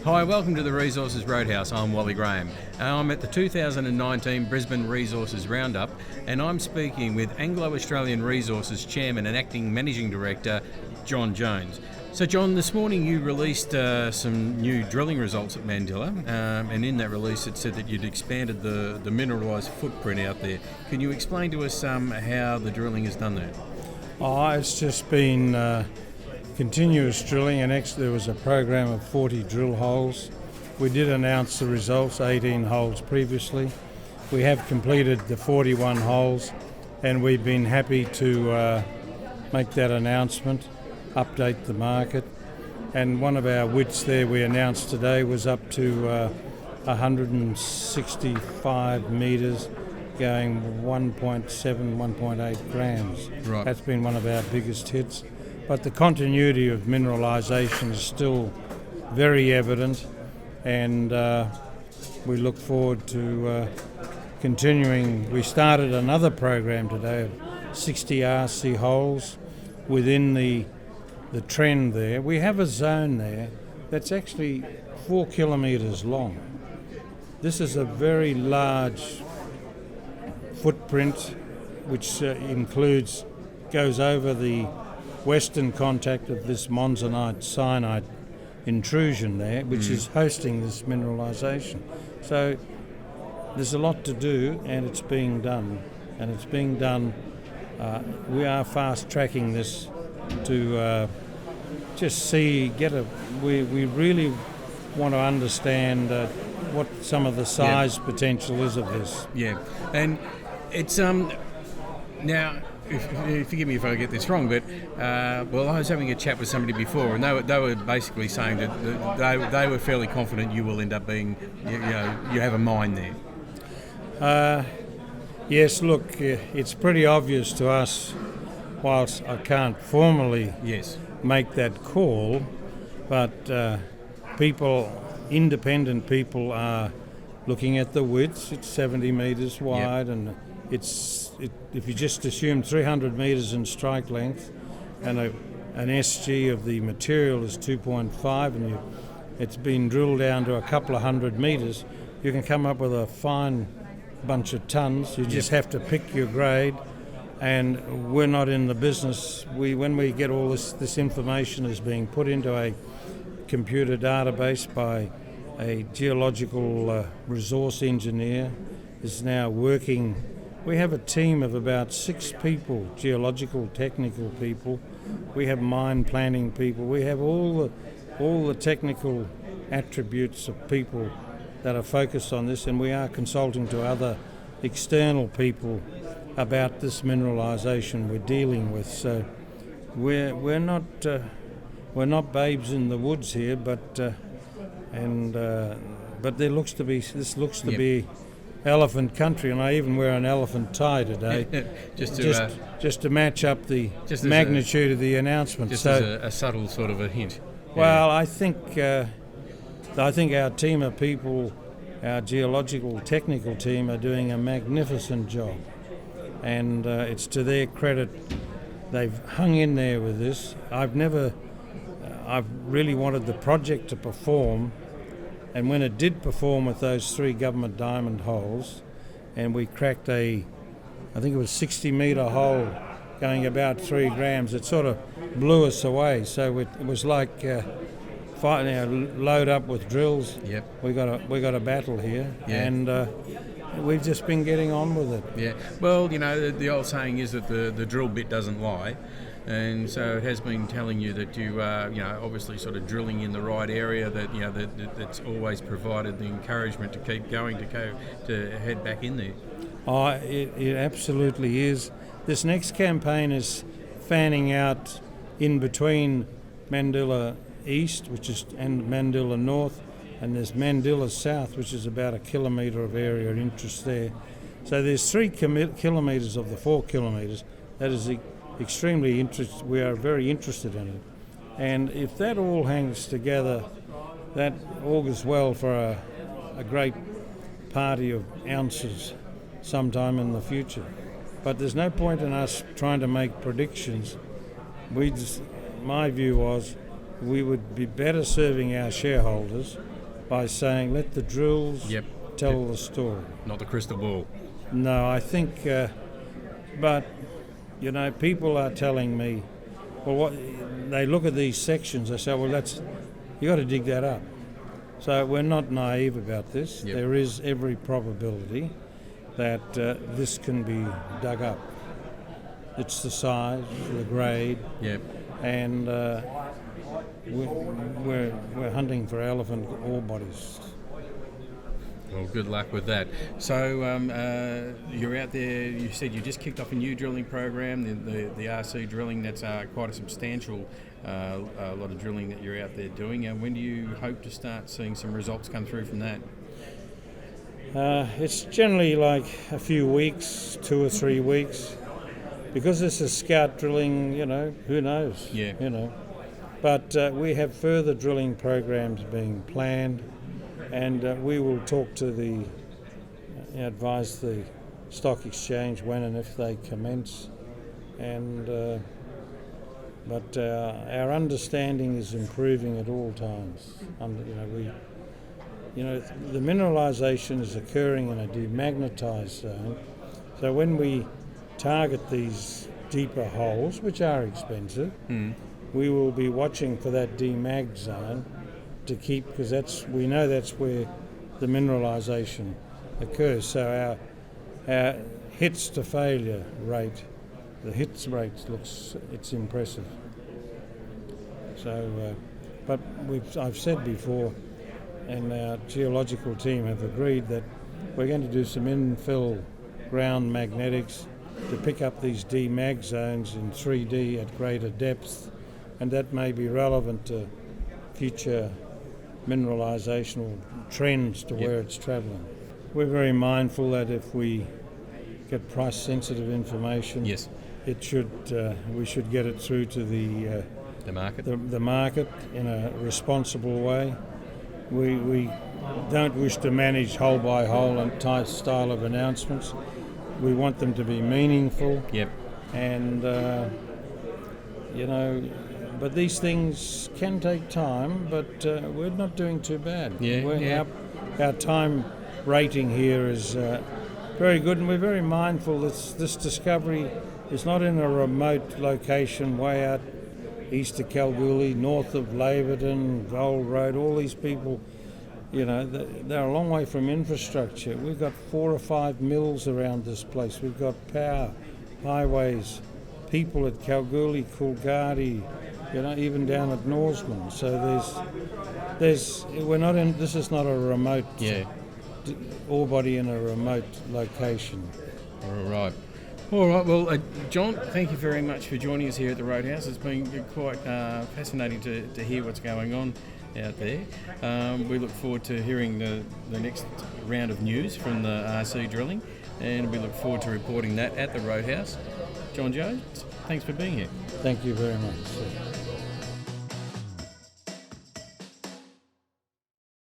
Hi, welcome to the Resources Roadhouse. I'm Wally Graham. I'm at the 2019 Brisbane Resources Roundup, and I'm speaking with Anglo Australian Resources Chairman and Acting Managing Director, John Jones. So John, this morning you released some new drilling results at Mandilla, and in that release it said that you'd expanded the mineralised footprint out there. Can you explain to us how the drilling is done there? It's just been continuous drilling, and actually there was a program of 40 drill holes. We did announce the results, 18 holes previously. We have completed the 41 holes, and we've been happy to make that announcement, update the market. And one of our widths there we announced today was up to 165 metres, going 1.7, 1.8 grams. Right. That's been one of our biggest hits. But the continuity of mineralisation is still very evident, and we look forward to continuing. We started another program today of 60 RC holes within the trend there. We have a zone there that's actually 4 kilometres long. This is a very large footprint which goes over the western contact of this monzonite cyanide intrusion there, which is hosting this mineralisation. So there's a lot to do, and it's being done. We are fast tracking this to just see, we really want to understand what some of the size potential is of this. Yeah, and it's now. Forgive me if I get this wrong, but I was having a chat with somebody before, and they were basically saying that they were fairly confident you will end up being, you have a mine there. Yes, look, it's pretty obvious to us, whilst I can't formally make that call, but independent people are looking at the widths. It's 70 metres wide, and if you just assume 300 metres in strike length and an SG of the material is 2.5, and it's been drilled down to a couple of hundred metres, you can come up with a fine bunch of tonnes. You just have to pick your grade, and we're not in the business. When we get all this information is being put into a computer database by a geological resource engineer, is now working. We have a team of about 6 people, geological, technical people. We have mine planning people. We have all the technical attributes of people that are focused on this, and we are consulting to other external people about this mineralisation we're dealing with. So we're not babes in the woods here, but there looks to be be elephant country, and I even wear an elephant tie today, just to match up the magnitude of the announcement. Just as a subtle sort of a hint. Well, I think our team of people, our geological technical team, are doing a magnificent job, and it's to their credit. They've hung in there with this. I've really wanted the project to perform. And when it did perform with those 3 government diamond holes, and we cracked I think it was 60 metre hole going about 3 grams, it sort of blew us away. So it was like load up with drills. Yep. We got a battle here, and we've just been getting on with it. Yeah. Well, the old saying is that the drill bit doesn't lie. And so it has been telling you that you are, obviously sort of drilling in the right area, that's always provided the encouragement to keep going, to head back in there. Oh, it absolutely is. This next campaign is fanning out in between Mandilla East, and Mandilla North, and there's Mandilla South, which is about a kilometre of area of interest there. So there's 3 kilometres of the 4 kilometres. That is extremely interesting. We are very interested in it, and if that all hangs together, that augurs well for a great party of ounces sometime in the future. But there's no point in us trying to make predictions. My view was we would be better serving our shareholders by saying let the drills Yep. tell the story. Not the crystal ball. No, I think, but you know, people are telling me, well, what they look at these sections, they say, well, you got to dig that up. So we're not naive about this. Yep. There is every probability that this can be dug up. It's the size, the grade, Yep. and we're hunting for elephant ore bodies. Well, good luck with that. So you're out there. You said you just kicked off a new drilling program, the RC drilling. That's quite a substantial a lot of drilling that you're out there doing. When do you hope to start seeing some results come through from that? It's generally like a few weeks, 2 or 3 weeks, because this is scout drilling. You know, who knows? Yeah. You know, but we have further drilling programs being planned. And we will talk to advise the stock exchange when and if they commence. And but our understanding is improving at all times. The mineralisation is occurring in a demagnetized zone. So when we target these deeper holes, which are expensive, we will be watching for that demag zone to keep, because we know that's where the mineralisation occurs. So our hits to failure rate, the hits rate it's impressive. So, but I've said before, and our geological team have agreed that we're going to do some infill ground magnetics to pick up these demag zones in 3D at greater depth, and that may be relevant to future mineralisational trends to where it's travelling. We're very mindful that if we get price-sensitive information, Yes. we should get it through to the market. The market in a responsible way. We don't wish to manage hole by hole and type style of announcements. We want them to be meaningful. Yep. And but these things can take time, but we're not doing too bad. Our time rating here is very good, and we're very mindful that this discovery is not in a remote location way out east of Kalgoorlie, north of Laverton, Gold Road. All these people, they're a long way from infrastructure. We've got 4 or 5 mills around this place. We've got power, highways, people at Kalgoorlie, Coolgardie, even down at Norseman. So this is not a remote ore body in a remote location. All right. Well, John, thank you very much for joining us here at the Roadhouse. It's been quite fascinating to hear what's going on out there. We look forward to hearing the next round of news from the RC drilling, and we look forward to reporting that at the Roadhouse. John Jones, thanks for being here. Thank you very much.